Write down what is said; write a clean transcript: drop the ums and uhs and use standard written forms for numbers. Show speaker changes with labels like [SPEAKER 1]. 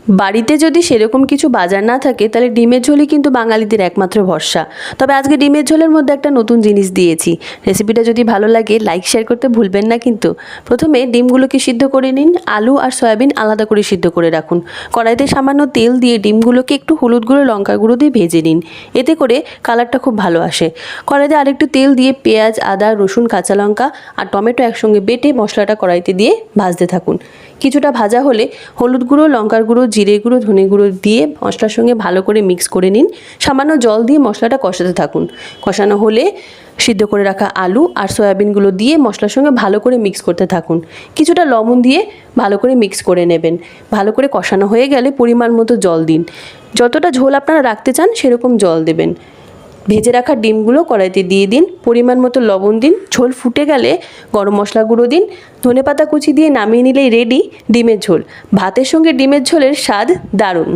[SPEAKER 1] বাড়িতে যদি সেরকম কিছু বাজার না থাকে তাহলে ডিমের ঝোলই কিন্তু বাঙালিদের একমাত্র ভরসা। তবে আজকে ডিমের ঝোলের মধ্যে একটা নতুন জিনিস দিয়েছি। রেসিপিটা যদি ভালো লাগে লাইক শেয়ার করতে ভুলবেন না কিন্তু। প্রথমে ডিমগুলোকে সিদ্ধ করে নিন, আলু আর সয়াবিন আলাদা করে সিদ্ধ করে রাখুন। কড়াইতে সামান্য তেল দিয়ে ডিমগুলোকে একটু হলুদ গুঁড়ো লঙ্কা গুঁড়ো দিয়ে ভেজে নিন, এতে করে কালারটা খুব ভালো আসে। কড়াইতে আরেকটু তেল দিয়ে পেঁয়াজ, আদা, রসুন, কাঁচা লঙ্কা আর টমেটো একসঙ্গে বেটে মশলাটা কড়াইতে দিয়ে ভাজতে থাকুন। কিছুটা ভাজা হলে হলুদ গুঁড়ো, লঙ্কার গুঁড়ো, জিরে গুঁড়ো, ধনে গুঁড়ো দিয়ে মশলার সঙ্গে ভালো করে মিক্স করে নিন। সামান্য জল দিয়ে মশলাটা কষাতে থাকুন। কষানো হলে সিদ্ধ করে রাখা আলু আর সয়াবিনগুলো দিয়ে মশলার সঙ্গে ভালো করে মিক্স করতে থাকুন। কিছুটা লবণ দিয়ে ভালো করে মিক্স করে নেবেন। ভালো করে কষানো হয়ে গেলে পরিমাণ মতো জল দিন। যতটা ঝোল আপনারা রাখতে চান সেরকম জল দেবেন। ভেজে রাখা ডিমগুলো কড়াইতে দিয়ে দিন, পরিমাণ মতো লবণ দিন। ঝোল ফুটে গেলে গরম মশলা গুঁড়ো দিন। ধনেপাতা কুচি দিয়ে নামিয়ে নিলেই রেডি ডিমের ঝোল। ভাতের সঙ্গে ডিমের ঝোলের স্বাদ দারুণ।